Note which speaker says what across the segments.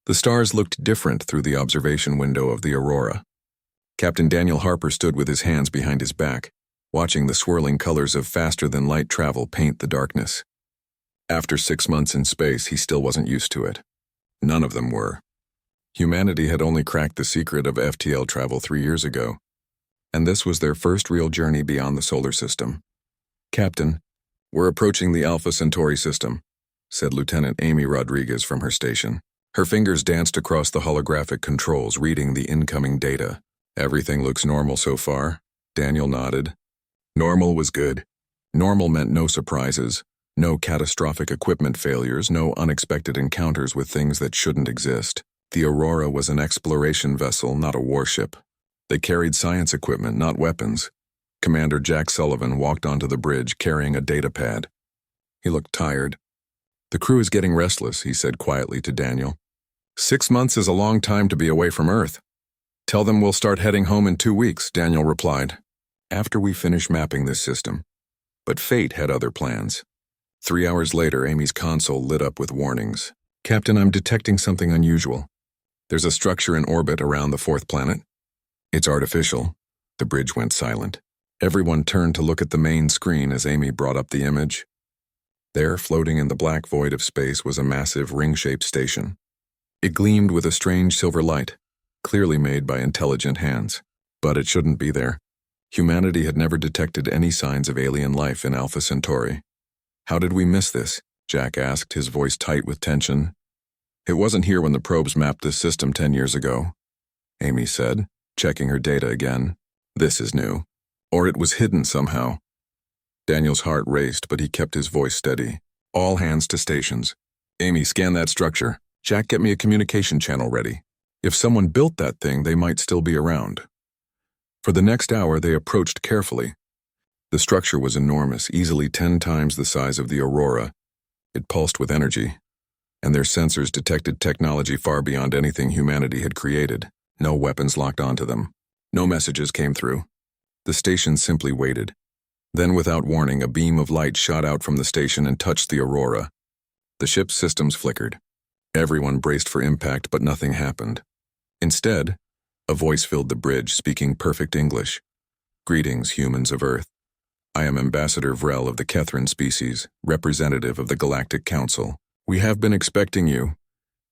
Speaker 1: The stars looked different through the observation window of the aurora. Captain Daniel Harper stood with his hands behind his back, watching the swirling colors of faster-than-light travel paint the darkness. After 6 months in space, he still wasn't used to it. None of them were. Humanity had only cracked the secret of FTL travel 3 years ago, and this was their first real journey beyond the solar system. "Captain, we're approaching the Alpha Centauri system," said Lieutenant Amy Rodriguez from her station. Her fingers danced across the holographic controls, reading the incoming data. "Everything looks normal so far," Daniel nodded. Normal was good. Normal meant no surprises, no catastrophic equipment failures, no unexpected encounters with things that shouldn't exist. The Aurora was an exploration vessel, not a warship. They carried science equipment, not weapons. Commander Jack Sullivan walked onto the bridge carrying a data pad. He looked tired. "The crew is getting restless," he said quietly to Daniel. 6 months is a long time to be away from Earth. "Tell them we'll start heading home in 2 weeks," Daniel replied. "After we finish mapping this system." But fate had other plans. 3 hours later, Amy's console lit up with warnings. "Captain, I'm detecting something unusual. There's a structure in orbit around the 4th planet. It's artificial." The bridge went silent. Everyone turned to look at the main screen as Amy brought up the image. There, floating in the black void of space, was a massive ring-shaped station. It gleamed with a strange silver light, clearly made by intelligent hands. But it shouldn't be there. Humanity had never detected any signs of alien life in Alpha Centauri. "How did we miss this?" Jack asked, his voice tight with tension. "It wasn't here when the probes mapped this system 10 years ago," Amy said, checking her data again. "This is new. Or it was hidden somehow." Daniel's heart raced, but he kept his voice steady. "All hands to stations. Amy, scan that structure. Jack, get me a communication channel ready. If someone built that thing, they might still be around." For the next hour, they approached carefully. The structure was enormous, easily 10 times the size of the Aurora. It pulsed with energy, and their sensors detected technology far beyond anything humanity had created. No weapons locked onto them. No messages came through. The station simply waited. Then, without warning, a beam of light shot out from the station and touched the Aurora. The ship's systems flickered. Everyone braced for impact, but nothing happened. Instead, a voice filled the bridge, speaking perfect English. "Greetings, humans of Earth. I am Ambassador Vrel of the Kethrin species, representative of the Galactic Council. We have been expecting you."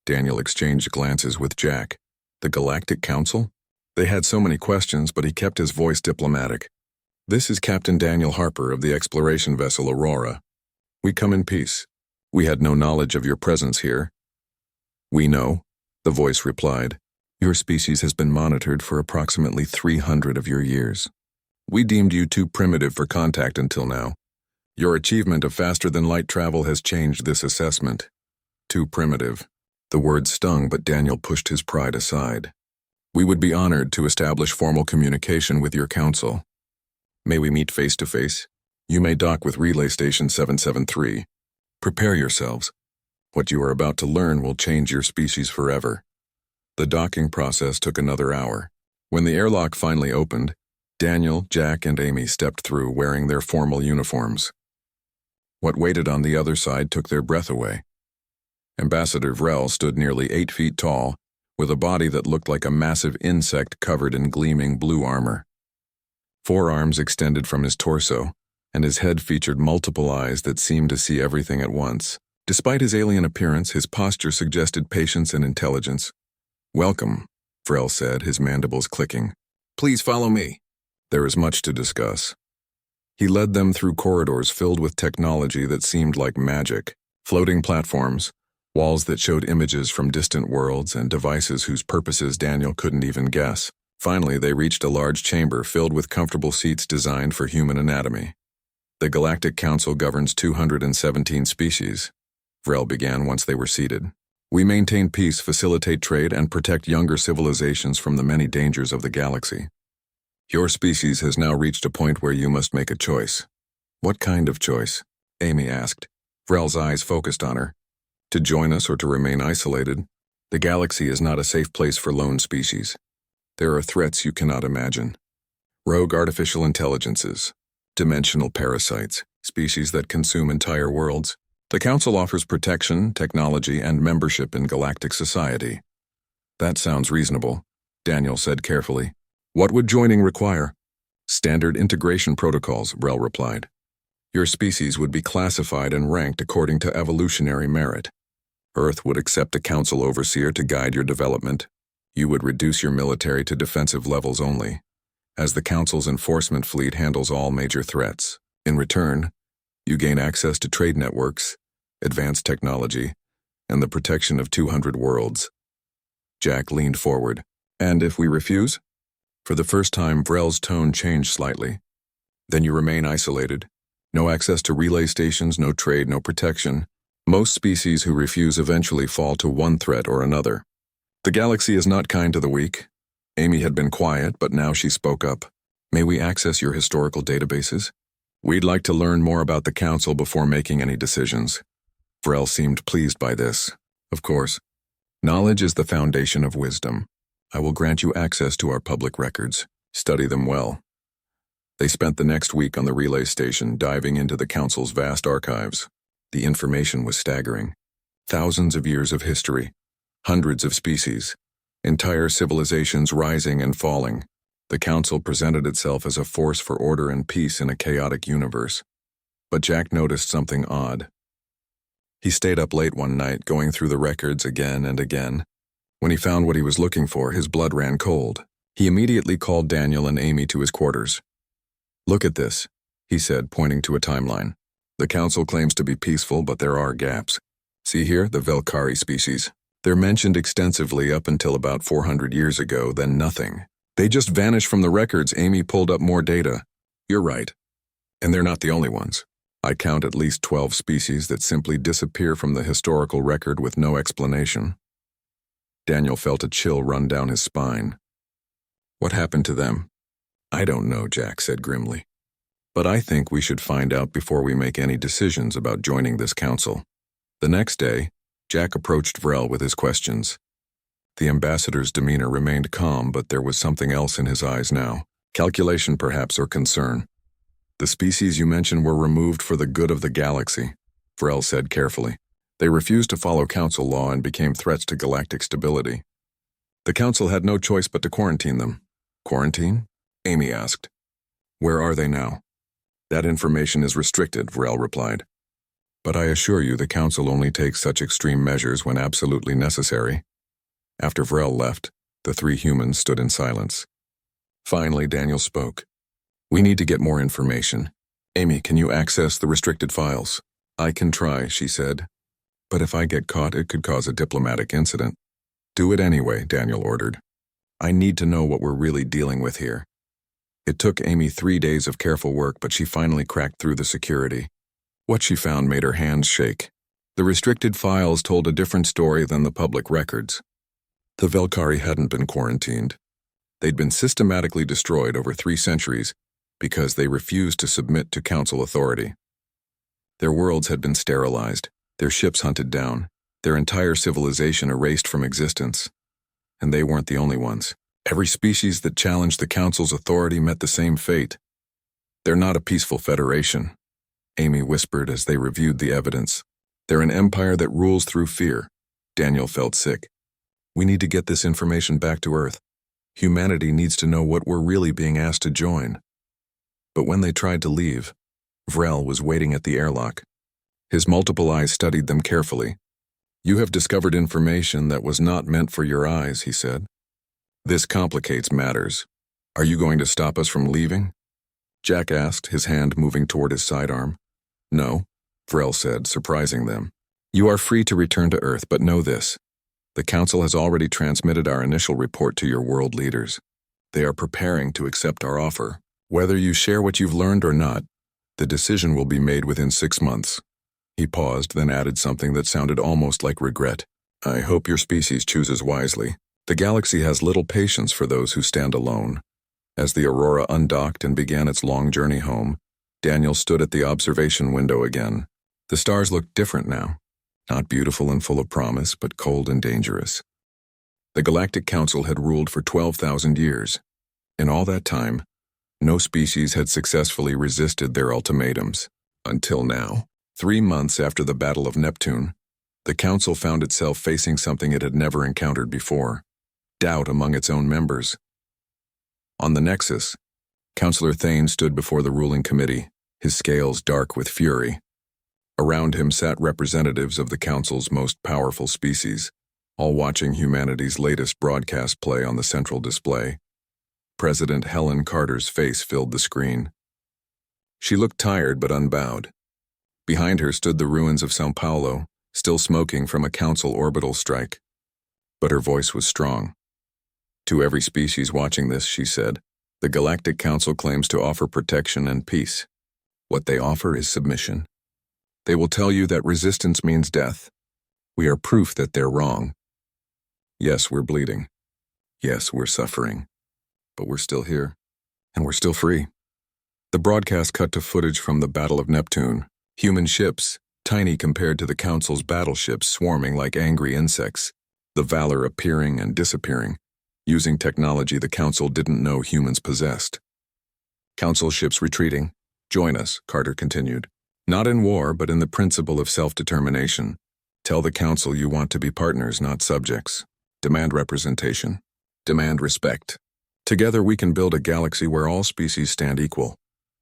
Speaker 1: Daniel exchanged glances with Jack. The Galactic Council? They had so many questions, but he kept his voice diplomatic. "This is Captain Daniel Harper of the exploration vessel Aurora. We come in peace. We had no knowledge of your presence here." "We know," the voice replied. "Your species has been monitored for approximately 300 of your years. We deemed you too primitive for contact until now. Your achievement of faster-than-light travel has changed this assessment." Too primitive. The word stung, but Daniel pushed his pride aside. "We would be honored to establish formal communication with your council. May we meet face-to-face? You may dock with Relay Station 773. Prepare yourselves. What you are about to learn will change your species forever." The docking process took another hour. When the airlock finally opened, Daniel, Jack, and Amy stepped through wearing their formal uniforms. What waited on the other side took their breath away. Ambassador Vrel stood nearly 8 feet tall, with a body that looked like a massive insect covered in gleaming blue armor. 4 arms extended from his torso, and his head featured multiple eyes that seemed to see everything at once. Despite his alien appearance, his posture suggested patience and intelligence. "Welcome," Vrel said, his mandibles clicking. "Please follow me. There is much to discuss." He led them through corridors filled with technology that seemed like magic. Floating platforms, walls that showed images from distant worlds, and devices whose purposes Daniel couldn't even guess. Finally, they reached a large chamber filled with comfortable seats designed for human anatomy. "The Galactic Council governs 217 species," Vrel began once they were seated. "We maintain peace, facilitate trade, and protect younger civilizations from the many dangers of the galaxy. Your species has now reached a point where you must make a choice." "What kind of choice?" Amy asked. Vrel's eyes focused on her. "To join us or to remain isolated? The galaxy is not a safe place for lone species. There are threats you cannot imagine. Rogue artificial intelligences, dimensional parasites, species that consume entire worlds. The Council offers protection, technology, and membership in galactic society. That sounds reasonable, Daniel said carefully. What would joining require? Standard integration protocols, Vrel replied. Your species would be classified and ranked according to evolutionary merit. Earth would accept a council overseer to guide your development. You would reduce your military to defensive levels only, as the council's enforcement fleet handles all major threats. In return, you gain access to trade networks, advanced technology, and the protection of 200 worlds. Jack leaned forward. And if we refuse? For the first time, Vrel's tone changed slightly. Then you remain isolated. No access to relay stations, no trade, no protection. Most species who refuse eventually fall to one threat or another. The galaxy is not kind to the weak. Amy had been quiet, but now she spoke up. May we access your historical databases? We'd like to learn more about the Council before making any decisions. Vrel seemed pleased by this. Of course. Knowledge is the foundation of wisdom. I will grant you access to our public records. Study them well. They spent the next week on the relay station, diving into the Council's vast archives. The information was staggering. Thousands of years of history, hundreds of species, entire civilizations rising and falling. The Council presented itself as a force for order and peace in a chaotic universe. But Jack noticed something odd. He stayed up late one night, going through the records again and again. When he found what he was looking for, his blood ran cold. He immediately called Daniel and Amy to his quarters. Look at this, he said, pointing to a timeline. The Council claims to be peaceful, but there are gaps. See here, the Velkari species. They're mentioned extensively up until about 400 years ago, then nothing. They just vanished from the records. Amy pulled up more data. You're right. And they're not the only ones. I count at least 12 species that simply disappear from the historical record with no explanation. Daniel felt a chill run down his spine. What happened to them? I don't know, Jack said grimly. But I think we should find out before we make any decisions about joining this council. The next day, Jack approached Vrel with his questions. The ambassador's demeanor remained calm, but there was something else in his eyes now. Calculation, perhaps, or concern. The species you mentioned were removed for the good of the galaxy, Vrel said carefully. They refused to follow council law and became threats to galactic stability. The council had no choice but to quarantine them. Quarantine? Amy asked. Where are they now? That information is restricted, Vrel replied. But I assure you the council only takes such extreme measures when absolutely necessary. After Vrel left, the three humans stood in silence. Finally, Daniel spoke. We need to get more information. Amy, can you access the restricted files? I can try, she said. But if I get caught, it could cause a diplomatic incident. Do it anyway, Daniel ordered. I need to know what we're really dealing with here. It took Amy 3 days of careful work, but she finally cracked through the security. What she found made her hands shake. The restricted files told a different story than the public records. The Velkari hadn't been quarantined. They'd been systematically destroyed over 3 centuries because they refused to submit to council authority. Their worlds had been sterilized, their ships hunted down, their entire civilization erased from existence. And they weren't the only ones. Every species that challenged the council's authority met the same fate. They're not a peaceful federation, Amy whispered as they reviewed the evidence. They're an empire that rules through fear. Daniel felt sick. We need to get this information back to Earth. Humanity needs to know what we're really being asked to join. But when they tried to leave, Vrel was waiting at the airlock. His multiple eyes studied them carefully. You have discovered information that was not meant for your eyes, he said. This complicates matters. Are you going to stop us from leaving? Jack asked, his hand moving toward his sidearm. No, Vrel said, surprising them. You are free to return to Earth, but know this. The Council has already transmitted our initial report to your world leaders. They are preparing to accept our offer. Whether you share what you've learned or not, the decision will be made within 6 months. He paused, then added something that sounded almost like regret. I hope your species chooses wisely. The galaxy has little patience for those who stand alone. As the Aurora undocked and began its long journey home, Daniel stood at the observation window again. The stars looked different now. Not beautiful and full of promise, but cold and dangerous. The Galactic Council had ruled for 12,000 years. In all that time, no species had successfully resisted their ultimatums. Until now, 3 months after the Battle of Neptune, the Council found itself facing something it had never encountered before. doubt among its own members. On the Nexus, Councillor Thane stood before the ruling committee, his scales dark with fury. Around him sat representatives of the Council's most powerful species, all watching humanity's latest broadcast play on the central display. President Helen Carter's face filled the screen. She looked tired but unbowed. Behind her stood the ruins of São Paulo, still smoking from a Council orbital strike. But her voice was strong. To every species watching this, she said, the Galactic Council claims to offer protection and peace. What they offer is submission. They will tell you that resistance means death. We are proof that they're wrong. Yes, we're bleeding. Yes, we're suffering. But we're still here. And we're still free. The broadcast cut to footage from the Battle of Neptune. Human ships, tiny compared to the Council's battleships, swarming like angry insects. The Valor appearing and disappearing, using technology the Council didn't know humans possessed. Council ships retreating. Join us, Carter continued. Not in war, but in the principle of self-determination. Tell the Council you want to be partners, not subjects. Demand representation. Demand respect. Together we can build a galaxy where all species stand equal.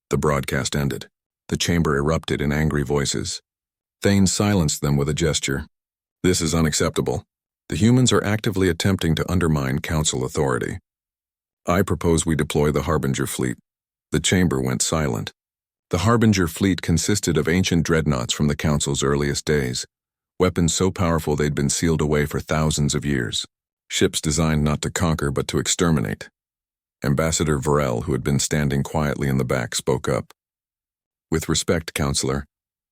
Speaker 1: The broadcast ended. The chamber erupted in angry voices. Thane silenced them with a gesture. This is unacceptable. The humans are actively attempting to undermine Council authority. I propose we deploy the Harbinger fleet. The chamber went silent. The Harbinger fleet consisted of ancient dreadnoughts from the Council's earliest days, weapons so powerful they'd been sealed away for thousands of years, ships designed not to conquer but to exterminate. Ambassador Varel, who had been standing quietly in the back, spoke up. With respect, Councillor,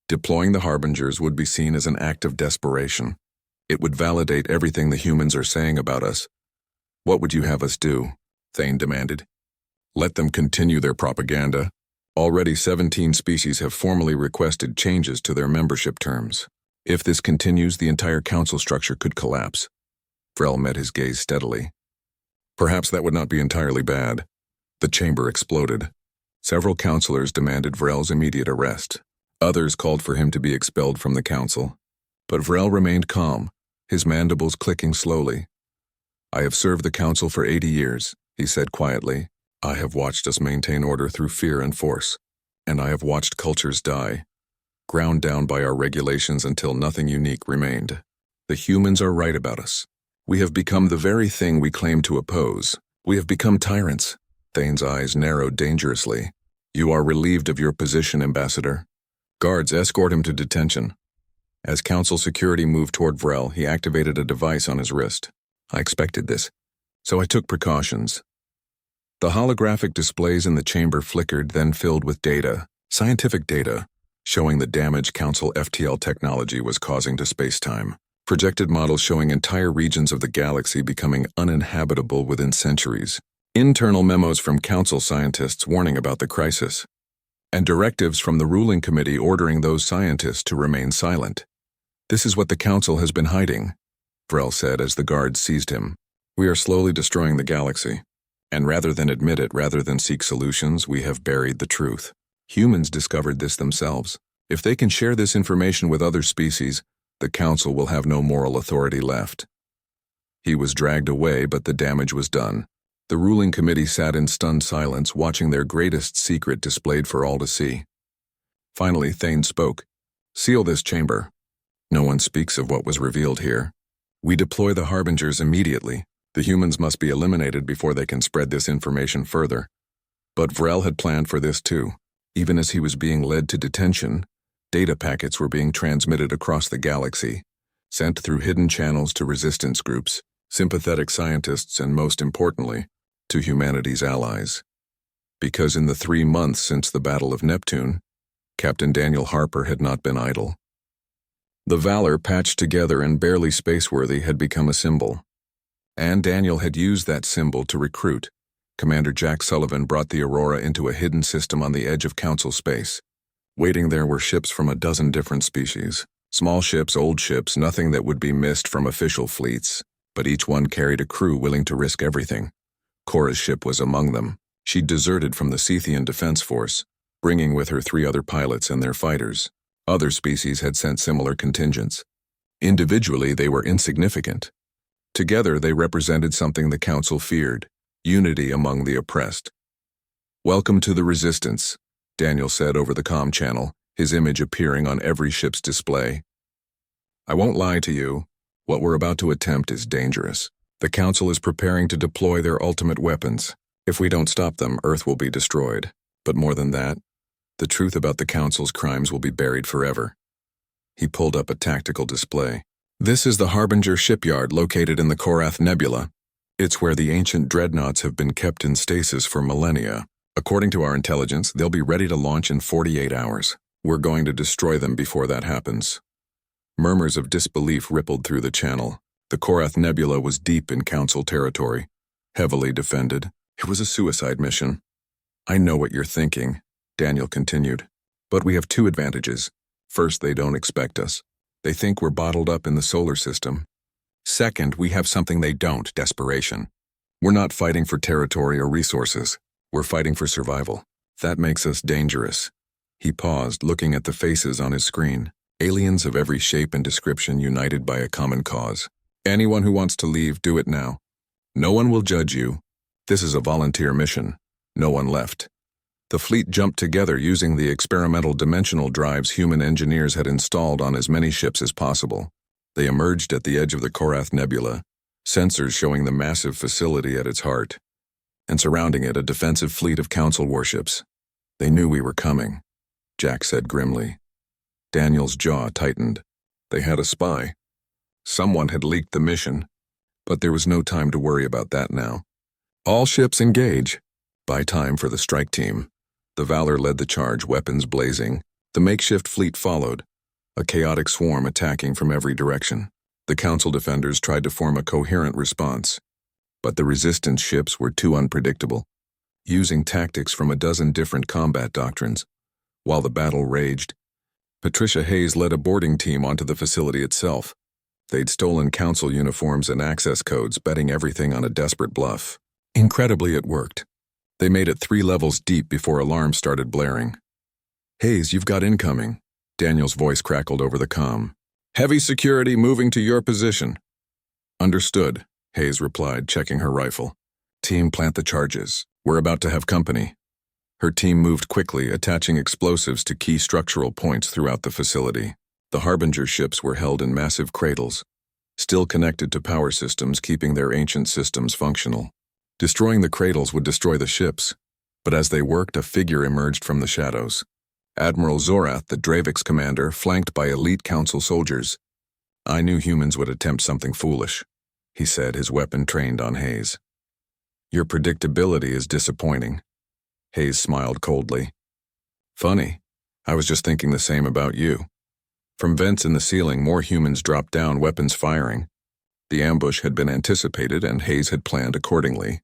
Speaker 1: deploying the Harbingers would be seen as an act of desperation. It would validate everything the humans are saying about us. What would you have us do? Thane demanded. Let them continue their propaganda. Already 17 species have formally requested changes to their membership terms. If this continues, the entire Council structure could collapse. Vrel met his gaze steadily. Perhaps that would not be entirely bad. The chamber exploded. Several councillors demanded Vrel's immediate arrest. Others called for him to be expelled from the Council. But Vrel remained calm, his mandibles clicking slowly. I have served the Council for 80 years, he said quietly. I have watched us maintain order through fear and force, and I have watched cultures die, ground down by our regulations until nothing unique remained. The humans are right about us. We have become the very thing we claim to oppose. We have become tyrants. Thane's eyes narrowed dangerously. You are relieved of your position, Ambassador. Guards, escort him to detention. As Council security moved toward Vrel, he activated a device on his wrist. I expected this, so I took precautions. The holographic displays in the chamber flickered, then filled with data, scientific data, showing the damage Council FTL technology was causing to space-time. Projected models showing entire regions of the galaxy becoming uninhabitable within centuries. Internal memos from Council scientists warning about the crisis. And directives from the ruling committee ordering those scientists to remain silent. This is what the Council has been hiding, Vrel said as the guards seized him. We are slowly destroying the galaxy. And rather than admit it, rather than seek solutions, we have buried the truth. Humans discovered this themselves. If they can share this information with other species, the Council will have no moral authority left. He was dragged away, but the damage was done. The ruling committee sat in stunned silence, watching their greatest secret displayed for all to see. Finally, Thane spoke. Seal this chamber. No one speaks of what was revealed here. We deploy the Harbingers immediately. The humans must be eliminated before they can spread this information further. But Vrel had planned for this too. Even as he was being led to detention, data packets were being transmitted across the galaxy, sent through hidden channels to resistance groups, sympathetic scientists, and most importantly, to humanity's allies. Because in the 3 months since the Battle of Neptune, Captain Daniel Harper had not been idle. The Valor, patched together and barely spaceworthy, had become a symbol. And Daniel had used that symbol to recruit. Commander Jack Sullivan brought the Aurora into a hidden system on the edge of Council space. Waiting there were ships from a dozen different species. Small ships, old ships, nothing that would be missed from official fleets, but each one carried a crew willing to risk everything. Cora's ship was among them. She'd deserted from the Scythian Defense Force, bringing with her 3 other pilots and their fighters. Other species had sent similar contingents. Individually, they were insignificant. Together, they represented something the Council feared: unity among the oppressed. "Welcome to the Resistance," Daniel said over the comm channel, his image appearing on every ship's display. "I won't lie to you. What we're about to attempt is dangerous. The Council is preparing to deploy their ultimate weapons. If we don't stop them, Earth will be destroyed. But more than that, the truth about the Council's crimes will be buried forever." He pulled up a tactical display. "This is the Harbinger shipyard located in the Korath Nebula. It's where the ancient dreadnoughts have been kept in stasis for millennia. According to our intelligence, they'll be ready to launch in 48 hours. We're going to destroy them before that happens." Murmurs of disbelief rippled through the channel. The Korath Nebula was deep in Council territory, heavily defended. It was a suicide mission. "I know what you're thinking," Daniel continued. "But we have two advantages. First, they don't expect us. They think we're bottled up in the solar system. Second, we have something they don't: desperation. We're not fighting for territory or resources. We're fighting for survival. That makes us dangerous." He paused, looking at the faces on his screen. Aliens of every shape and description united by a common cause. "Anyone who wants to leave, do it now. No one will judge you. This is a volunteer mission." No one left. The fleet jumped together using the experimental dimensional drives human engineers had installed on as many ships as possible. They emerged at the edge of the Korath Nebula, sensors showing the massive facility at its heart, and surrounding it a defensive fleet of Council warships. "They knew we were coming," Jack said grimly. Daniel's jaw tightened. They had a spy. Someone had leaked the mission, but there was no time to worry about that now. "All ships engage." Buy time for the strike team. The Valor led the charge, weapons blazing. The makeshift fleet followed, a chaotic swarm attacking from every direction. The Council defenders tried to form a coherent response, but the Resistance ships were too unpredictable, using tactics from a dozen different combat doctrines. While the battle raged, Patricia Hayes led a boarding team onto the facility itself. They'd stolen Council uniforms and access codes, betting everything on a desperate bluff. Incredibly, it worked. They made it 3 levels deep before alarms started blaring. "Hayes, you've got incoming." Daniel's voice crackled over the comm. "Heavy security moving to your position." "Understood," Hayes replied, checking her rifle. "Team, plant the charges. We're about to have company." Her team moved quickly, attaching explosives to key structural points throughout the facility. The Harbinger ships were held in massive cradles, still connected to power systems, keeping their ancient systems functional. Destroying the cradles would destroy the ships, but as they worked, a figure emerged from the shadows. Admiral Zorath, the Dravik's commander, flanked by elite Council soldiers. "I knew humans would attempt something foolish," he said, his weapon trained on Hayes. "Your predictability is disappointing." Hayes smiled coldly. "Funny, I was just thinking the same about you." From vents in the ceiling, more humans dropped down, weapons firing. The ambush had been anticipated, and Hayes had planned accordingly.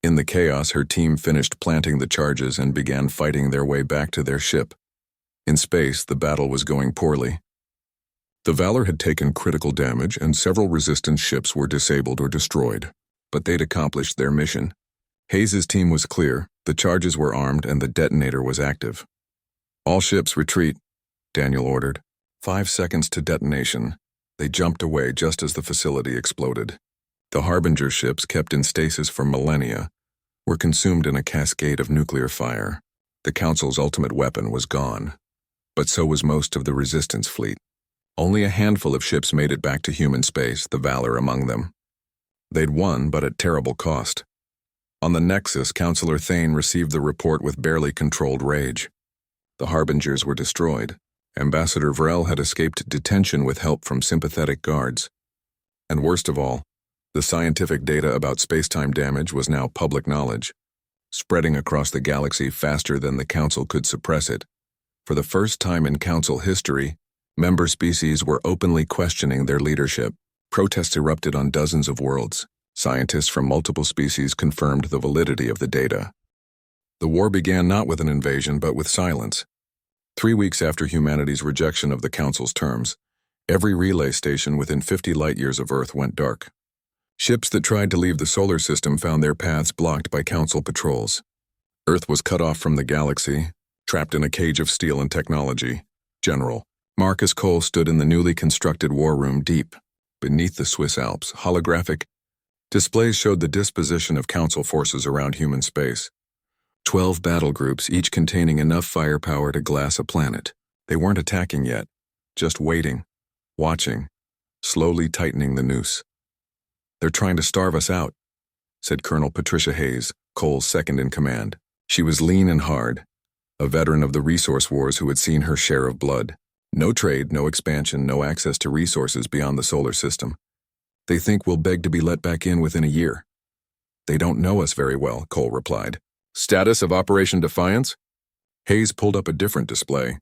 Speaker 1: In the chaos, her team finished planting the charges and began fighting their way back to their ship. In space, the battle was going poorly. The Valor had taken critical damage, and several Resistance ships were disabled or destroyed, but they'd accomplished their mission. Hayes' team was clear, the charges were armed, and the detonator was active. "All ships retreat," Daniel ordered. 5 seconds to detonation. They jumped away just as the facility exploded. The Harbinger ships, kept in stasis for millennia, were consumed in a cascade of nuclear fire. The Council's ultimate weapon was gone, but so was most of the Resistance fleet. Only a handful of ships made it back to human space, the Valor among them. They'd won, but at terrible cost. On the Nexus, Councillor Thane received the report with barely controlled rage. The Harbingers were destroyed. Ambassador Vrel had escaped detention with help from sympathetic guards. And worst of all, the scientific data about space-time damage was now public knowledge, spreading across the galaxy faster than the Council could suppress it. For the first time in Council history, member species were openly questioning their leadership. Protests erupted on dozens of worlds. Scientists from multiple species confirmed the validity of the data. The war began not with an invasion, but with silence. 3 weeks after humanity's rejection of the Council's terms, every relay station within 50 light-years of Earth went dark. Ships that tried to leave the solar system found their paths blocked by Council patrols. Earth was cut off from the galaxy, trapped in a cage of steel and technology. General Marcus Cole stood in the newly constructed war room, deep, Beneath the Swiss Alps, holographic displays showed the disposition of Council forces around human space. 12 battle groups, each containing enough firepower to glass a planet. They weren't attacking yet, just waiting, watching, slowly tightening the noose. "They're trying to starve us out," said Colonel Patricia Hayes, Cole's second in command. She was lean and hard, a veteran of the resource wars who had seen her share of blood. No trade, no expansion, no access to resources beyond the solar system. "They think we'll beg to be let back in within a year." "They don't know us very well," Cole replied. "Status of Operation Defiance?" Hayes pulled up a different display.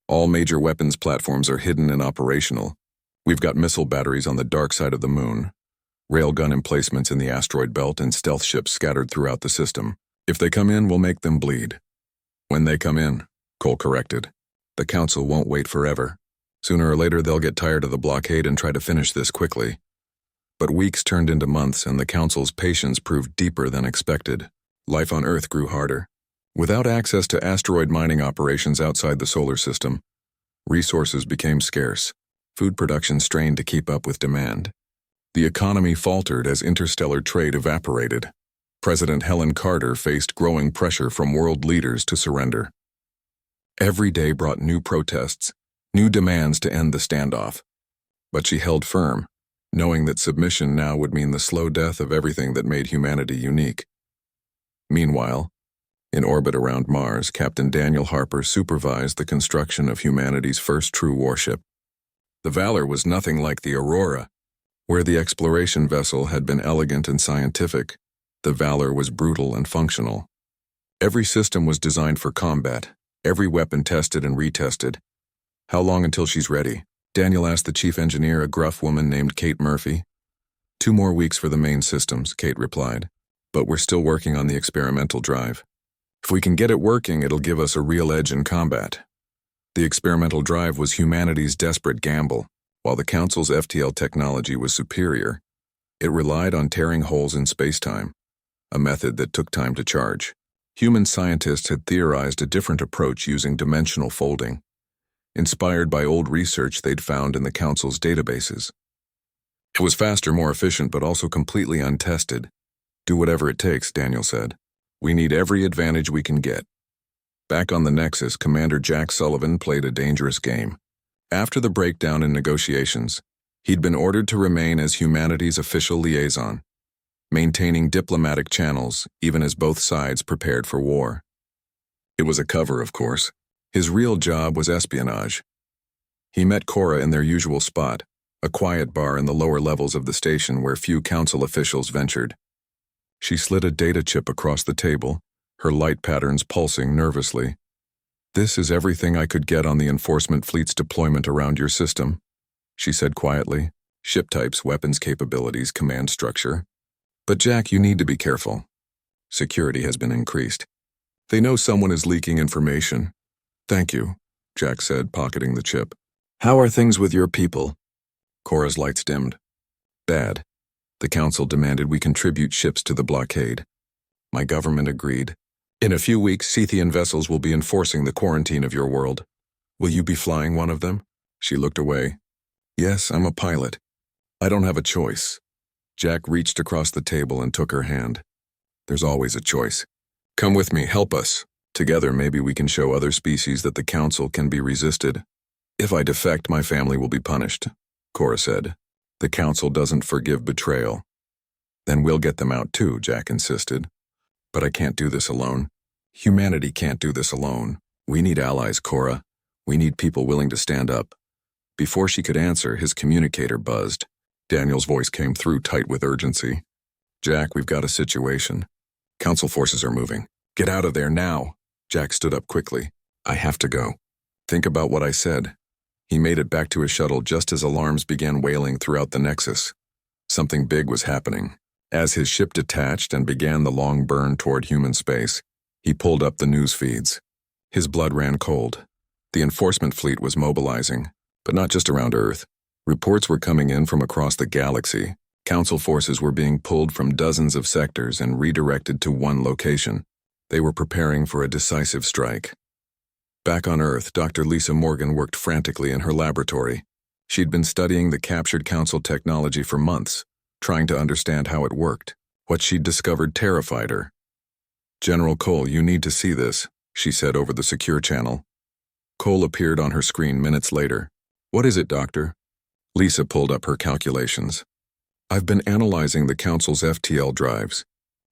Speaker 1: "All major weapons platforms are hidden and operational. We've got missile batteries on the dark side of the moon, railgun emplacements in the asteroid belt, and stealth ships scattered throughout the system. If they come in, we'll make them bleed." "When they come in," Cole corrected. "The Council won't wait forever. Sooner or later they'll get tired of the blockade and try to finish this quickly." But weeks turned into months, and the Council's patience proved deeper than expected. Life on Earth grew harder. Without access to asteroid mining operations outside the solar system, resources became scarce. Food production strained to keep up with demand. The economy faltered as interstellar trade evaporated. President Helen Carter faced growing pressure from world leaders to surrender. Every day brought new protests, new demands to end the standoff. But she held firm, knowing that submission now would mean the slow death of everything that made humanity unique. Meanwhile, in orbit around Mars, Captain Daniel Harper supervised the construction of humanity's first true warship. The Valor was nothing like the Aurora. Where the exploration vessel had been elegant and scientific, the Valor was brutal and functional. Every system was designed for combat, every weapon tested and retested. "How long until she's ready?" Daniel asked the chief engineer, a gruff woman named Kate Murphy. "2 more weeks for the main systems," Kate replied. "But we're still working on the experimental drive. If we can get it working, it'll give us a real edge in combat." The experimental drive was humanity's desperate gamble. While the Council's FTL technology was superior, it relied on tearing holes in space-time, a method that took time to charge. Human scientists had theorized a different approach using dimensional folding, inspired by old research they'd found in the Council's databases. It was faster, more efficient, but also completely untested. "Do whatever it takes," Daniel said. "We need every advantage we can get." Back on the Nexus, Commander Jack Sullivan played a dangerous game. After the breakdown in negotiations, he'd been ordered to remain as humanity's official liaison, maintaining diplomatic channels even as both sides prepared for war. It was a cover, of course. His real job was espionage. He met Cora in their usual spot, a quiet bar in the lower levels of the station where few Council officials ventured. She slid a data chip across the table, her light patterns pulsing nervously. "This is everything I could get on the enforcement fleet's deployment around your system," she said quietly. "Ship types, weapons capabilities, command structure. But Jack, you need to be careful. Security has been increased. They know someone is leaking information." "Thank you," Jack said, pocketing the chip. "How are things with your people?" Cora's lights dimmed. "Bad. The Council demanded we contribute ships to the blockade. My government agreed. In a few weeks, Sethian vessels will be enforcing the quarantine of your world. Will you be flying one of them?" She looked away. "Yes, I'm a pilot. I don't have a choice." Jack reached across the table and took her hand. "There's always a choice. Come with me, help us. Together, maybe we can show other species that the Council can be resisted." "If I defect, my family will be punished," Cora said. "The Council doesn't forgive betrayal." "Then we'll get them out too," Jack insisted. "But I can't do this alone. Humanity can't do this alone. We need allies, Cora. We need people willing to stand up." Before she could answer, his communicator buzzed. Daniel's voice came through tight with urgency. "Jack, we've got a situation. Council forces are moving. Get out of there now." Jack stood up quickly. "I have to go." "Think about what I said." He made it back to his shuttle just as alarms began wailing throughout the Nexus. Something big was happening. As his ship detached and began the long burn toward human space, he pulled up the news feeds. His blood ran cold. The enforcement fleet was mobilizing, but not just around Earth. Reports were coming in from across the galaxy. Council forces were being pulled from dozens of sectors and redirected to one location. They were preparing for a decisive strike. Back on Earth, Dr. Lisa Morgan worked frantically in her laboratory. She'd been studying the captured council technology for months, trying to understand how it worked. What she'd discovered terrified her. "General Cole, you need to see this," she said over the secure channel. Cole appeared on her screen minutes later. "What is it, Doctor?" Lisa pulled up her calculations. "I've been analyzing the Council's FTL drives.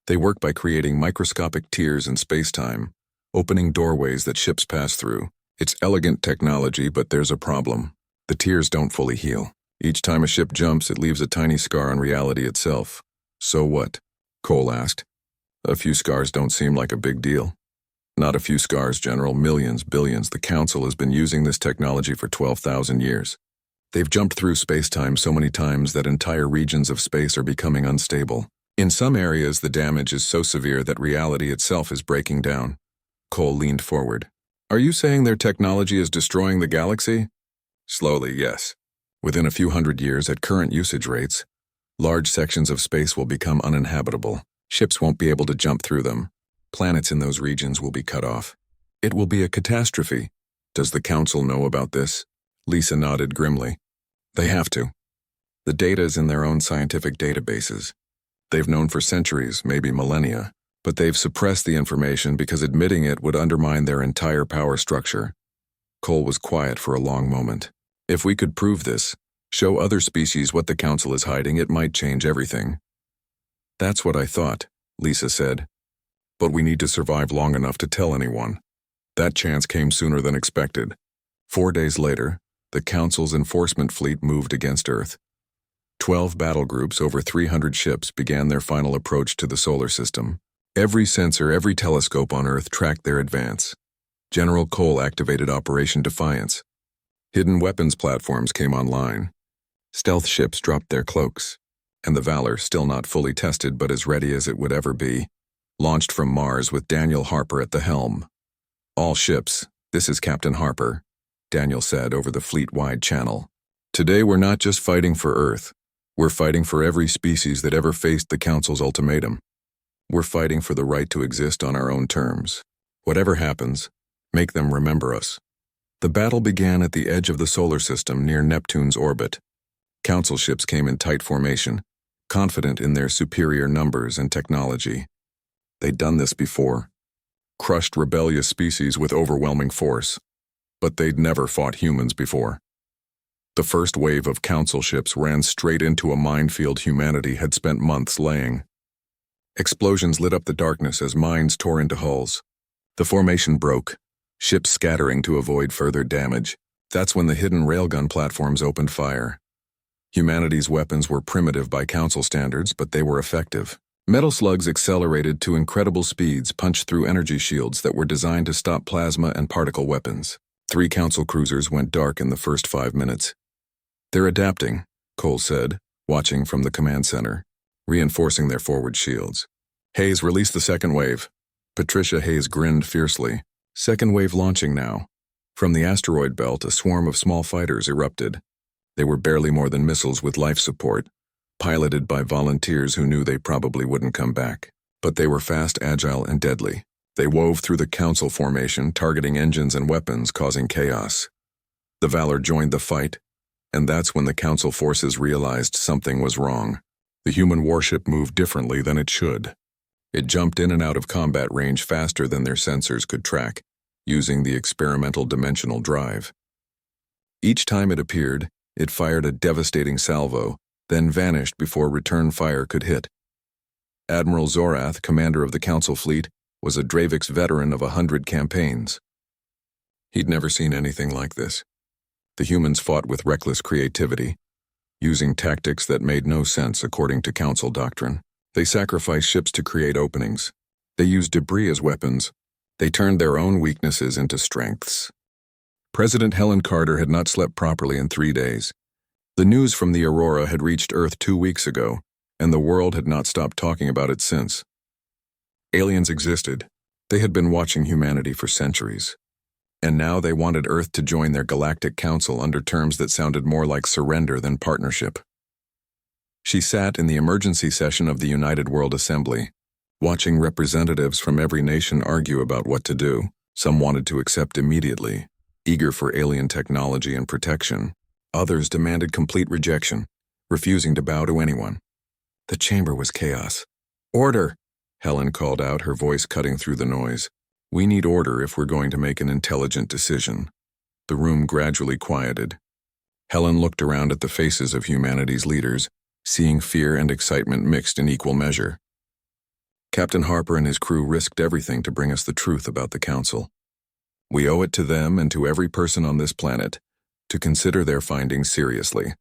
Speaker 1: They work by creating microscopic tears in space-time, opening doorways that ships pass through. It's elegant technology, but there's a problem. The tears don't fully heal. Each time a ship jumps, it leaves a tiny scar on reality itself." "So what?" Cole asked. "A few scars don't seem like a big deal." "Not a few scars, General. Millions, billions. The Council has been using this technology for 12,000 years. They've jumped through space-time so many times that entire regions of space are becoming unstable. In some areas, the damage is so severe that reality itself is breaking down." Cole leaned forward. "Are you saying their technology is destroying the galaxy?" "Slowly, yes. Within a few hundred years, at current usage rates, large sections of space will become uninhabitable. Ships won't be able to jump through them. Planets in those regions will be cut off. It will be a catastrophe. Does the Council know about this?" Lisa nodded grimly. "They have to. The data is in their own scientific databases. They've known for centuries, maybe millennia, but they've suppressed the information because admitting it would undermine their entire power structure." Cole was quiet for a long moment. "If we could prove this, show other species what the Council is hiding, it might change everything." "That's what I thought," Lisa said. "But we need to survive long enough to tell anyone." That chance came sooner than expected. 4 days later, the Council's enforcement fleet moved against Earth. 12 battle groups, over 300 ships, began their final approach to the solar system. Every sensor, every telescope on Earth tracked their advance. General Cole activated Operation Defiance. Hidden weapons platforms came online. Stealth ships dropped their cloaks. And the Valor, still not fully tested but as ready as it would ever be, launched from Mars with Daniel Harper at the helm. "All ships, this is Captain Harper," Daniel said over the fleet-wide channel. "Today we're not just fighting for Earth. We're fighting for every species that ever faced the Council's ultimatum. We're fighting for the right to exist on our own terms. Whatever happens, make them remember us." The battle began at the edge of the solar system near Neptune's orbit. Council ships came in tight formation, confident in their superior numbers and technology. They'd done this before. Crushed rebellious species with overwhelming force. But they'd never fought humans before. The first wave of Council ships ran straight into a minefield humanity had spent months laying. Explosions lit up the darkness as mines tore into hulls. The formation broke, ships scattering to avoid further damage. That's when the hidden railgun platforms opened fire. Humanity's weapons were primitive by Council standards, but they were effective. Metal slugs accelerated to incredible speeds, punched through energy shields that were designed to stop plasma and particle weapons. 3 Council cruisers went dark in the first 5 minutes. "They're adapting," Cole said, watching from the command center, reinforcing their forward shields. "Hayes, release the second wave." Patricia Hayes grinned fiercely. "Second wave launching now." From the asteroid belt, a swarm of small fighters erupted. They were barely more than missiles with life support, piloted by volunteers who knew they probably wouldn't come back. But they were fast, agile, and deadly. They wove through the Council formation, targeting engines and weapons, causing chaos. The Valor joined the fight, and that's when the Council forces realized something was wrong. The human warship moved differently than it should. It jumped in and out of combat range faster than their sensors could track, using the experimental dimensional drive. Each time it appeared, it fired a devastating salvo, then vanished before return fire could hit. Admiral Zorath, commander of the Council fleet, was a Dravix veteran of 100 campaigns. He'd never seen anything like this. The humans fought with reckless creativity, using tactics that made no sense according to Council doctrine. They sacrificed ships to create openings. They used debris as weapons. They turned their own weaknesses into strengths. President Helen Carter had not slept properly in 3 days. The news from the Aurora had reached Earth 2 weeks ago, and the world had not stopped talking about it since. Aliens existed. They had been watching humanity for centuries. And now they wanted Earth to join their Galactic Council under terms that sounded more like surrender than partnership. She sat in the emergency session of the United World Assembly, watching representatives from every nation argue about what to do. Some wanted to accept immediately, eager for alien technology and protection. Others demanded complete rejection, refusing to bow to anyone. The chamber was chaos. "Order!" Helen called out, her voice cutting through the noise. "We need order if we're going to make an intelligent decision." The room gradually quieted. Helen looked around at the faces of humanity's leaders, seeing fear and excitement mixed in equal measure. Captain Harper and his crew risked everything to bring us the truth about the Council. We owe it to them and to every person on this planet to consider their findings seriously.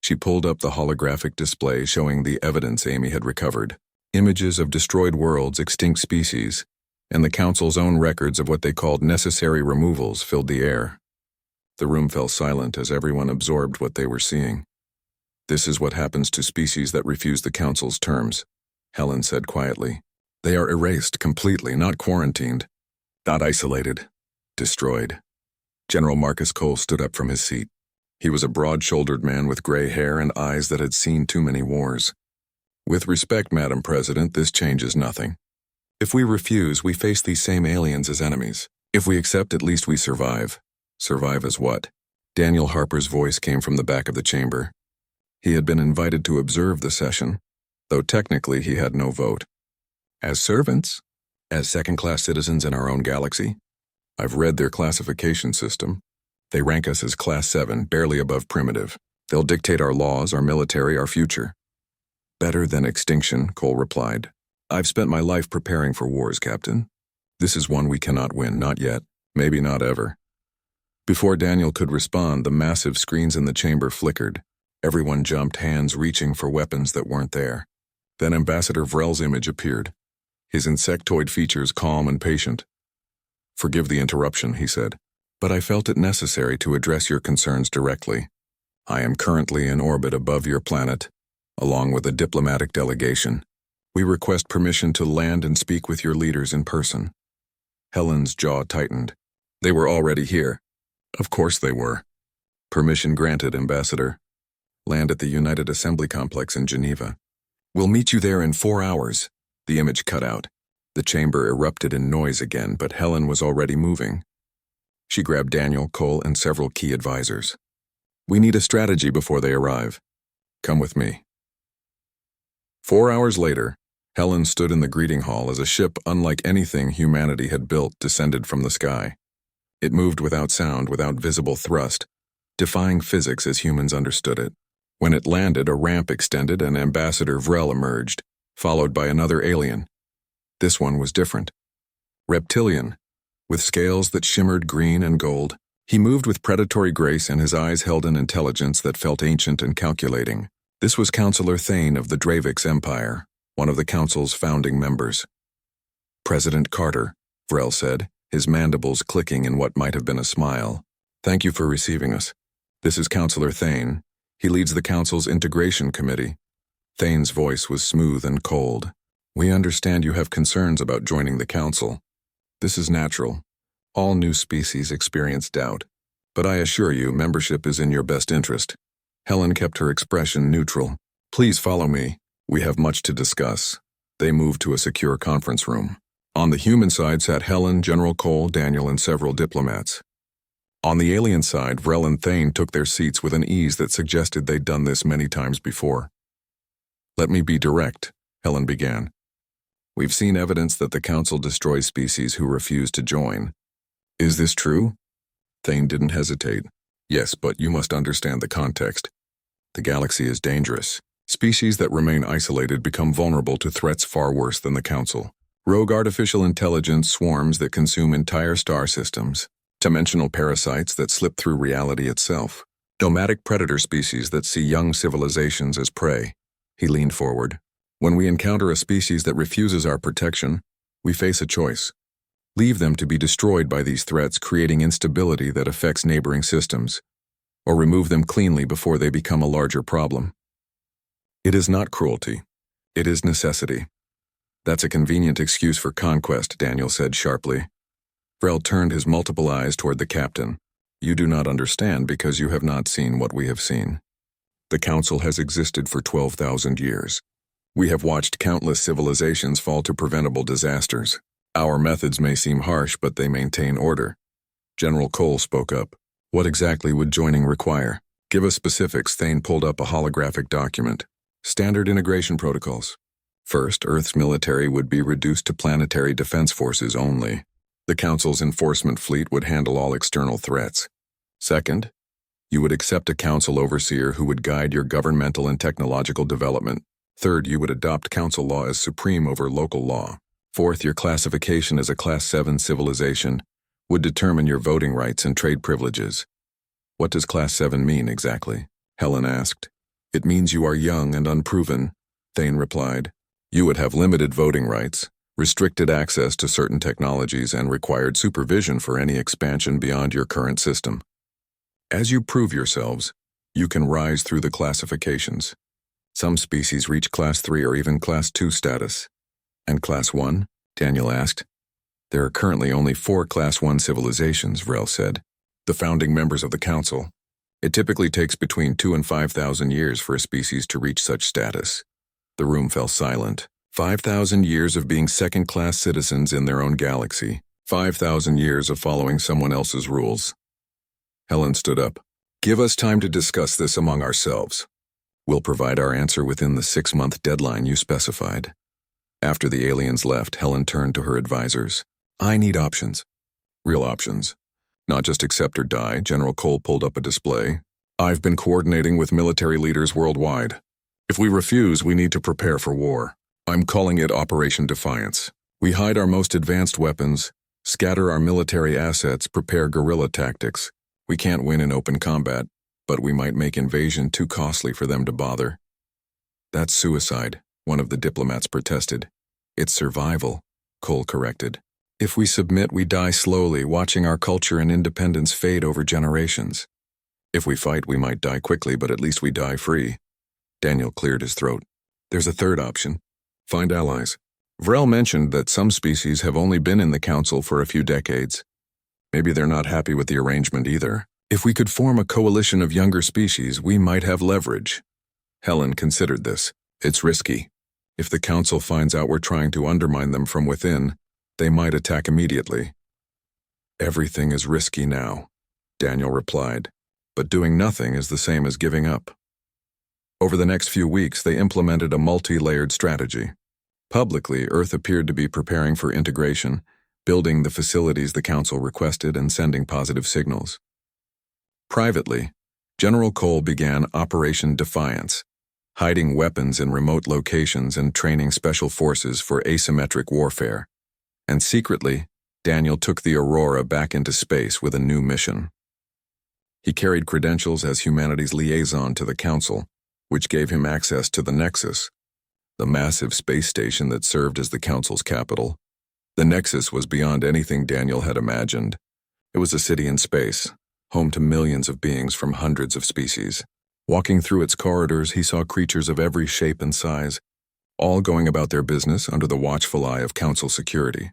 Speaker 1: She pulled up the holographic display showing the evidence Amy had recovered, images of destroyed worlds, extinct species, and the Council's own records of what they called necessary removals filled the air. The room fell silent as everyone absorbed what they were seeing. "This is what happens to species that refuse the Council's terms," Helen said quietly. "They are erased completely, not quarantined, not isolated, destroyed." General Marcus Cole stood up from his seat. He was a broad-shouldered man with gray hair and eyes that had seen too many wars. "With respect, Madam President, this changes nothing. If we refuse, we face these same aliens as enemies. If we accept, at least we survive." "Survive as what?" Daniel Harper's voice came from the back of the chamber. He had been invited to observe the session, though technically he had no vote. "As servants? As second-class citizens in our own galaxy? I've read their classification system. They rank us as Class 7, barely above primitive. They'll dictate our laws, our military, our future." "Better than extinction," Cole replied. "I've spent my life preparing for wars, Captain. This is one we cannot win, not yet, maybe not ever." Before Daniel could respond, the massive screens in the chamber flickered. Everyone jumped, hands reaching for weapons that weren't there. Then Ambassador Vrel's image appeared, his insectoid features calm and patient. "Forgive the interruption," he said, "but I felt it necessary to address your concerns directly. I am currently in orbit above your planet, along with a diplomatic delegation. We request permission to land and speak with your leaders in person." Helen's jaw tightened. "They were already here." "Of course they were." "Permission granted, Ambassador. Land at the United Assembly Complex in Geneva. We'll meet you there in 4 hours." The image cut out. The chamber erupted in noise again, but Helen was already moving. She grabbed Daniel, Cole, and several key advisors. "We need a strategy before they arrive. Come with me." 4 hours later, Helen stood in the greeting hall as a ship unlike anything humanity had built descended from the sky. It moved without sound, without visible thrust, defying physics as humans understood it. When it landed, a ramp extended and Ambassador Vrel emerged, followed by another alien. This one was different. Reptilian, with scales that shimmered green and gold. He moved with predatory grace and his eyes held an intelligence that felt ancient and calculating. This was Counselor Thane of the Dravix Empire, one of the Council's founding members. "President Carter," Vrel said, his mandibles clicking in what might have been a smile. "Thank you for receiving us. This is Counselor Thane. He leads the Council's Integration Committee." Thane's voice was smooth and cold. "We understand you have concerns about joining the Council. This is natural. All new species experience doubt. But I assure you, membership is in your best interest." Helen kept her expression neutral. "Please follow me. We have much to discuss." They moved to a secure conference room. On the human side sat Helen, General Cole, Daniel, and several diplomats. On the alien side, Vrel and Thane took their seats with an ease that suggested they'd done this many times before. "Let me be direct," Helen began. "We've seen evidence that the Council destroys species who refuse to join. Is this true?" Thane didn't hesitate. "Yes, but you must understand the context. The galaxy is dangerous. Species that remain isolated become vulnerable to threats far worse than the Council. Rogue artificial intelligence swarms that consume entire star systems. Dimensional parasites that slip through reality itself. Nomadic predator species that see young civilizations as prey." He leaned forward. "When we encounter a species that refuses our protection, we face a choice. Leave them to be destroyed by these threats, creating instability that affects neighboring systems, or remove them cleanly before they become a larger problem. It is not cruelty. It is necessity." "That's a convenient excuse for conquest," Daniel said sharply. Vrel turned his multiple eyes toward the captain. "You do not understand because you have not seen what we have seen. The Council has existed for 12,000 years. We have watched countless civilizations fall to preventable disasters. Our methods may seem harsh, but they maintain order." General Cole spoke up. "What exactly would joining require?" Give us specifics. Thane pulled up a holographic document. Standard integration protocols. First, Earth's military would be reduced to planetary defense forces only. The Council's enforcement fleet would handle all external threats. Second, you would accept a council overseer who would guide your governmental and technological development. Third, you would adopt council law as supreme over local law. Fourth, your classification as a Class 7 civilization would determine your voting rights and trade privileges. What does Class 7 mean exactly? Helen asked. It means you are young and unproven, Thane replied. You would have limited voting rights, restricted access to certain technologies, and required supervision for any expansion beyond your current system. As you prove yourselves, you can rise through the classifications. Some species reach Class 3 or even Class 2 status. And Class 1? Daniel asked. There are currently only 4 Class 1 civilizations, Vrel said. The founding members of the Council. It typically takes between 2,000 and 5,000 years for a species to reach such status. The room fell silent. 5,000 years of being second-class citizens in their own galaxy. 5,000 years of following someone else's rules. Helen stood up. Give us time to discuss this among ourselves. We'll provide our answer within the 6-month deadline you specified. After the aliens left, Helen turned to her advisors. I need options. Real options. Not just accept or die. General Cole pulled up a display. I've been coordinating with military leaders worldwide. If we refuse, we need to prepare for war. I'm calling it Operation Defiance. We hide our most advanced weapons, scatter our military assets, prepare guerrilla tactics. We can't win in open combat, but we might make invasion too costly for them to bother. That's suicide, one of the diplomats protested. It's survival, Cole corrected. If we submit, we die slowly, watching our culture and independence fade over generations. If we fight, we might die quickly, but at least we die free. Daniel cleared his throat. There's a third option. Find allies. Vrel mentioned that some species have only been in the Council for a few decades. Maybe they're not happy with the arrangement either. If we could form a coalition of younger species, we might have leverage. Helen considered this. It's risky. If the Council finds out we're trying to undermine them from within, they might attack immediately. Everything is risky now, Daniel replied, but doing nothing is the same as giving up. Over the next few weeks, they implemented a multi-layered strategy. Publicly, Earth appeared to be preparing for integration, building the facilities the Council requested and sending positive signals. Privately, General Cole began Operation Defiance, hiding weapons in remote locations and training special forces for asymmetric warfare. And secretly, Daniel took the Aurora back into space with a new mission. He carried credentials as humanity's liaison to the Council, which gave him access to the Nexus, the massive space station that served as the Council's capital. The Nexus was beyond anything Daniel had imagined. It was a city in space, home to millions of beings from hundreds of species. Walking through its corridors, he saw creatures of every shape and size, all going about their business under the watchful eye of Council security.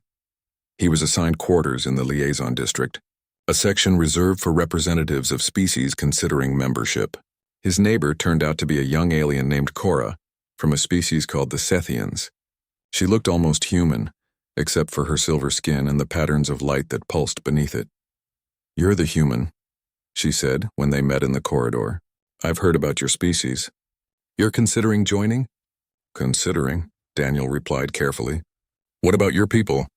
Speaker 1: He was assigned quarters in the liaison district, a section reserved for representatives of species considering membership. His neighbor turned out to be a young alien named Cora, from a species called the Sethians. She looked almost human, except for her silver skin and the patterns of light that pulsed beneath it. You're the human, she said when they met in the corridor. I've heard about your species. You're considering joining? Considering, Daniel replied carefully. What about your people?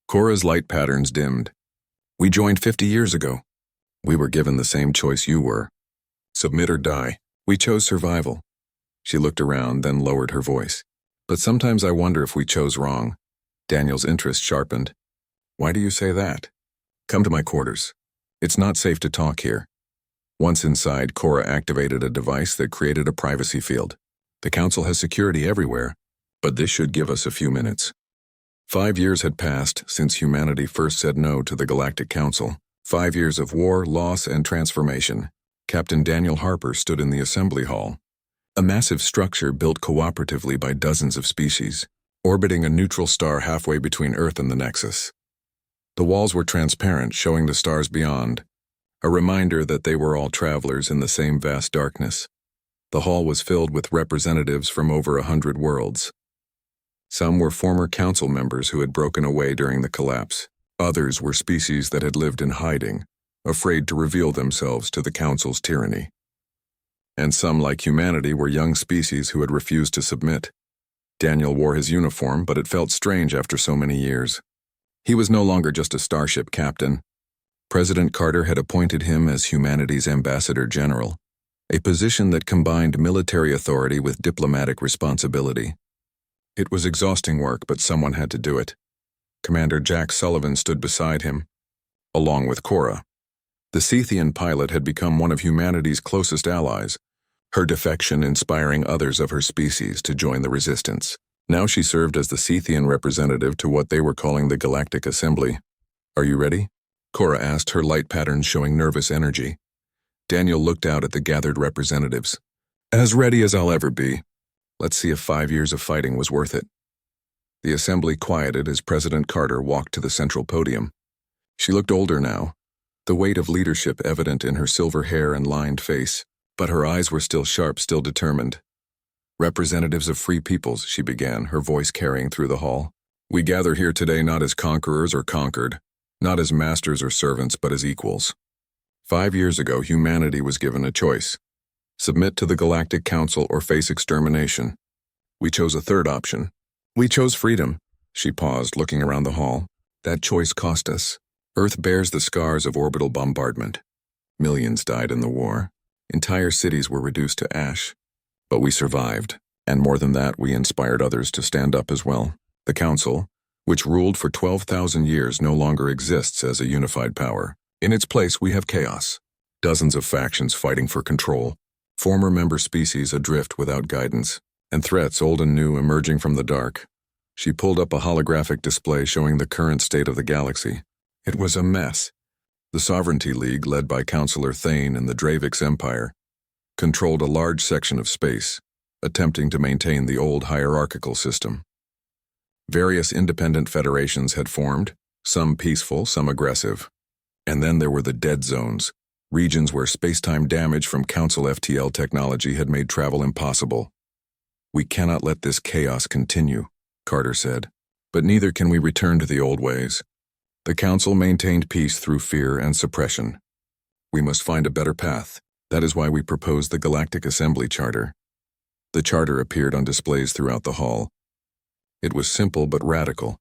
Speaker 1: Cora's light patterns dimmed. We joined 50 years ago. We were given the same choice you were. Submit or die. We chose survival. She looked around, then lowered her voice. But sometimes I wonder if we chose wrong. Daniel's interest sharpened. Why do you say that? Come to my quarters. It's not safe to talk here. Once inside, Cora activated a device that created a privacy field. The Council has security everywhere, but this should give us a few minutes. 5 years had passed since humanity first said no to the Galactic Council. 5 years of war, loss, and transformation. Captain Daniel Harper stood in the assembly hall, a massive structure built cooperatively by dozens of species, orbiting a neutral star halfway between Earth and the Nexus. The walls were transparent, showing the stars beyond, a reminder that they were all travelers in the same vast darkness. The hall was filled with representatives from over 100 worlds. Some were former Council members who had broken away during the collapse. Others were species that had lived in hiding, afraid to reveal themselves to the Council's tyranny. and some, like humanity, were young species who had refused to submit. Daniel wore his uniform, but it felt strange after so many years. He was no longer just a starship captain. President Carter had appointed him as humanity's ambassador general, a position that combined military authority with diplomatic responsibility. It was exhausting work, but someone had to do it. Commander Jack Sullivan stood beside him, along with Cora. The Scythian pilot had become one of humanity's closest allies, her defection inspiring others of her species to join the resistance. Now she served as the Scythian representative to what they were calling the Galactic Assembly. "Are you ready?" Cora asked, her light patterns showing nervous energy. Daniel looked out at the gathered representatives. "As ready as I'll ever be. Let's see if 5 years of fighting was worth it." The assembly quieted as President Carter walked to the central podium. She looked older now, the weight of leadership evident in her silver hair and lined face, but her eyes were still sharp, still determined. "Representatives of free peoples," she began, her voice carrying through the hall. "We gather here today not as conquerors or conquered, not as masters or servants, but as equals. 5 years ago, humanity was given a choice: submit to the Galactic Council or face extermination. We chose a third option. We chose freedom." She paused, looking around the hall. "That choice cost us. Earth bears the scars of orbital bombardment. Millions died in the war. Entire cities were reduced to ash. But we survived, and more than that, we inspired others to stand up as well. The Council, which ruled for 12,000 years, no longer exists as a unified power. In its place, we have chaos. Dozens of factions fighting for control, former member species adrift without guidance, and threats old and new emerging from the dark." She pulled up a holographic display showing the current state of the galaxy. It was a mess. The Sovereignty League, led by Councillor Thane and the Dravix Empire, controlled a large section of space, attempting to maintain the old hierarchical system. Various independent federations had formed, some peaceful, some aggressive. And then there were the dead zones, regions where space-time damage from Council FTL technology had made travel impossible. "We cannot let this chaos continue," Carter said, "but neither can we return to the old ways. The Council maintained peace through fear and suppression. We must find a better path. That is why we proposed the Galactic Assembly Charter." The charter appeared on displays throughout the hall. It was simple but radical: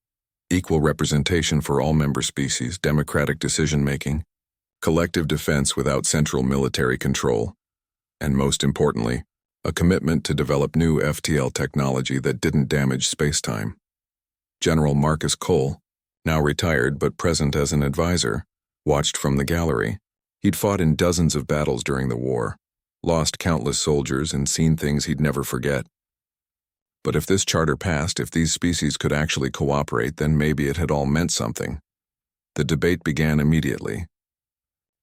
Speaker 1: equal representation for all member species, democratic decision-making, collective defense without central military control, and most importantly, a commitment to develop new FTL technology that didn't damage space-time. General Marcus Cole, now retired but present as an advisor, watched from the gallery. He'd fought in dozens of battles during the war, lost countless soldiers, and seen things he'd never forget. But if this charter passed, if these species could actually cooperate, then maybe it had all meant something. The debate began immediately.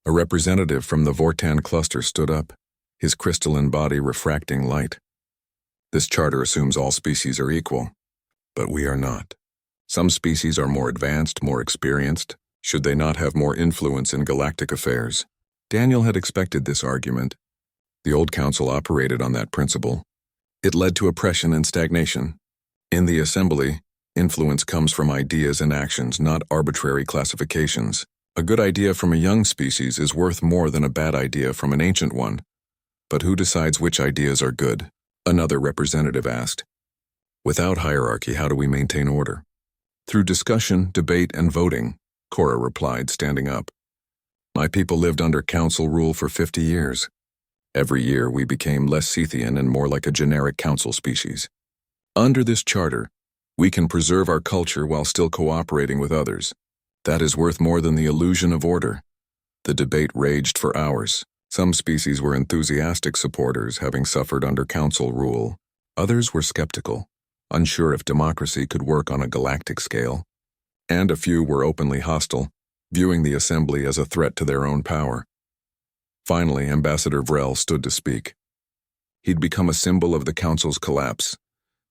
Speaker 1: A representative from the Vortan cluster stood up, his crystalline body refracting light. "This charter assumes all species are equal, but we are not. Some species are more advanced, more experienced. Should they not have more influence in galactic affairs?" Daniel had expected this argument. The old council operated on that principle. It led to oppression and stagnation. In the assembly, influence comes from ideas and actions, not arbitrary classifications. A good idea from a young species is worth more than a bad idea from an ancient one. But who decides which ideas are good? Another representative asked. "Without hierarchy, how do we maintain order?" "Through discussion, debate, and voting," Cora replied, standing up. "My people lived under council rule for 50 years. Every year we became less Scythian and more like a generic council species. Under this charter, we can preserve our culture while still cooperating with others. That is worth more than the illusion of order." The debate raged for hours. Some species were enthusiastic supporters, having suffered under council rule. Others were skeptical, unsure if democracy could work on a galactic scale. And a few were openly hostile, viewing the assembly as a threat to their own power. Finally, Ambassador Vrel stood to speak. He'd become a symbol of the council's collapse,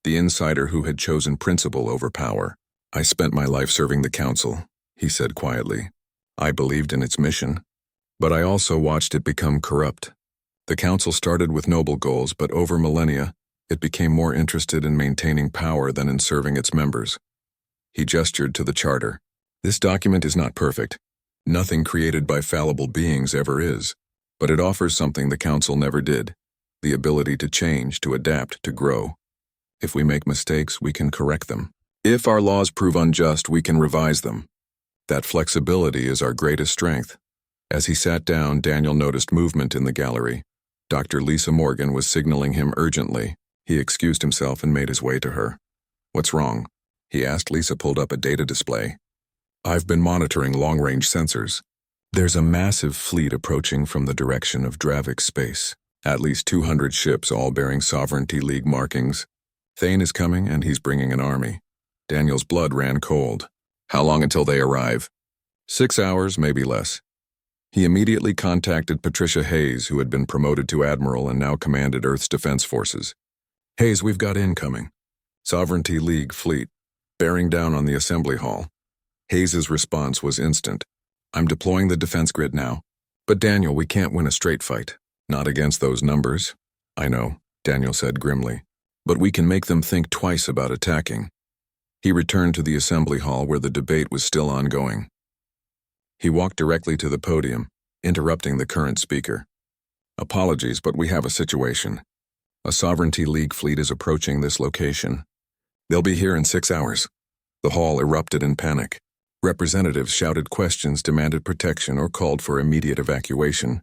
Speaker 1: the insider who had chosen principle over power. "I spent my life serving the council," he said quietly. "I believed in its mission, but I also watched it become corrupt. The council started with noble goals, but over millennia, it became more interested in maintaining power than in serving its members." He gestured to the charter. "This document is not perfect. Nothing created by fallible beings ever is, but it offers something the council never did: the ability to change, to adapt, to grow. If we make mistakes, we can correct them. If our laws prove unjust, we can revise them. That flexibility is our greatest strength. As he sat down, Daniel noticed movement in the gallery. Dr. Lisa Morgan was signaling him urgently. He excused himself and made his way to her. "What's wrong?" he asked. Lisa pulled up a data display. "I've been monitoring long-range sensors. There's a massive fleet approaching from the direction of Dravik space. At least 200 ships, all bearing Sovereignty League markings. Thane is coming, and he's bringing an army." Daniel's blood ran cold. "How long until they arrive?" 6 hours, maybe less. He immediately contacted Patricia Hayes, who had been promoted to admiral and now commanded Earth's defense forces. "Hayes, we've got incoming. Sovereignty League fleet, bearing down on the assembly hall." Hayes's response was instant. "I'm deploying the defense grid now." "But Daniel, we can't win a straight fight. Not against those numbers." "I know," Daniel said grimly. "But we can make them think twice about attacking." He returned to the assembly hall where the debate was still ongoing. He walked directly to the podium, interrupting the current speaker. "Apologies, but we have a situation. A Sovereignty League fleet is approaching this location. They'll be here in 6 hours." The hall erupted in panic. Representatives shouted questions, demanded protection, or called for immediate evacuation.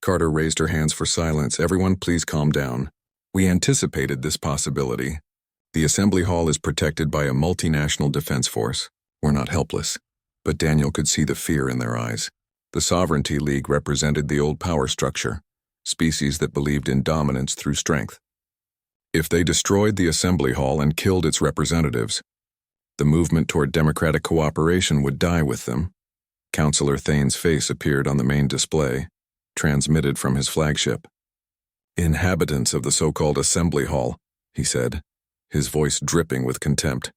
Speaker 1: Carter raised her hands for silence. "Everyone, please calm down. We anticipated this possibility. The assembly hall is protected by a multinational defense force. We're not helpless." But Daniel could see the fear in their eyes. The Sovereignty League represented the old power structure, species that believed in dominance through strength. If they destroyed the assembly hall and killed its representatives, the movement toward democratic cooperation would die with them. Councillor Thane's face appeared on the main display, transmitted from his flagship. "Inhabitants of the so-called assembly hall," he said, his voice dripping with contempt.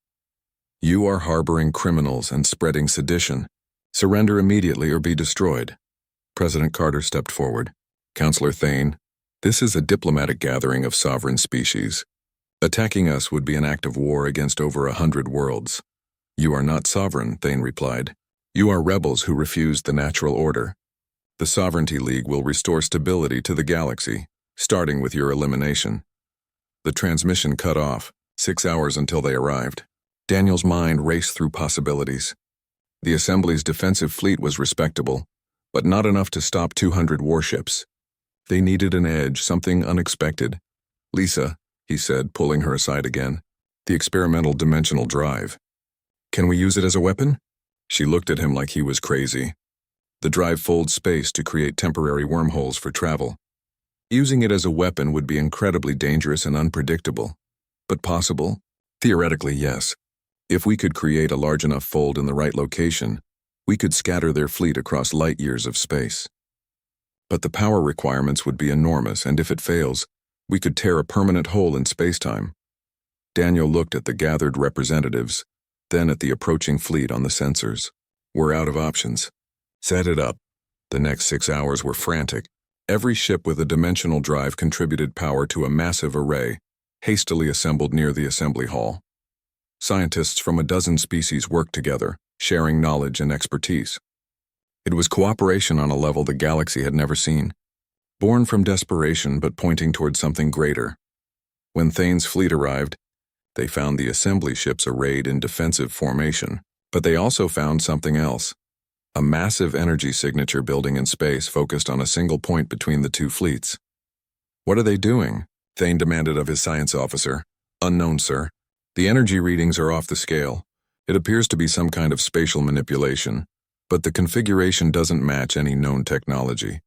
Speaker 1: "You are harboring criminals and spreading sedition. Surrender immediately or be destroyed." President Carter stepped forward. "Councillor Thane, this is a diplomatic gathering of sovereign species. Attacking us would be an act of war against over 100 worlds." "You are not sovereign," Thane replied. "You are rebels who refused the natural order. The Sovereignty League will restore stability to the galaxy, starting with your elimination." The transmission cut off, 6 hours until they arrived. Daniel's mind raced through possibilities. The Assembly's defensive fleet was respectable, but not enough to stop 200 warships. They needed an edge, something unexpected. "Lisa," he said, pulling her aside again, "the experimental dimensional drive. Can we use it as a weapon?" She looked at him like he was crazy. "The drive folds space to create temporary wormholes for travel. Using it as a weapon would be incredibly dangerous and unpredictable. But possible? Theoretically, yes. If we could create a large enough fold in the right location, we could scatter their fleet across light years of space. But the power requirements would be enormous, and if it fails, we could tear a permanent hole in spacetime." Daniel looked at the gathered representatives, then at the approaching fleet on the sensors. "We're out of options. Set it up." The next 6 hours were frantic. Every ship with a dimensional drive contributed power to a massive array, hastily assembled near the assembly hall. Scientists from a dozen species worked together, sharing knowledge and expertise. It was cooperation on a level the galaxy had never seen, born from desperation but pointing toward something greater. When Thane's fleet arrived, they found the assembly ships arrayed in defensive formation, but they also found something else. A massive energy signature building in space focused on a single point between the two fleets. "What are they doing?" Thane demanded of his science officer. "Unknown, sir. The energy readings are off the scale. It appears to be some kind of spatial manipulation, but the configuration doesn't match any known technology.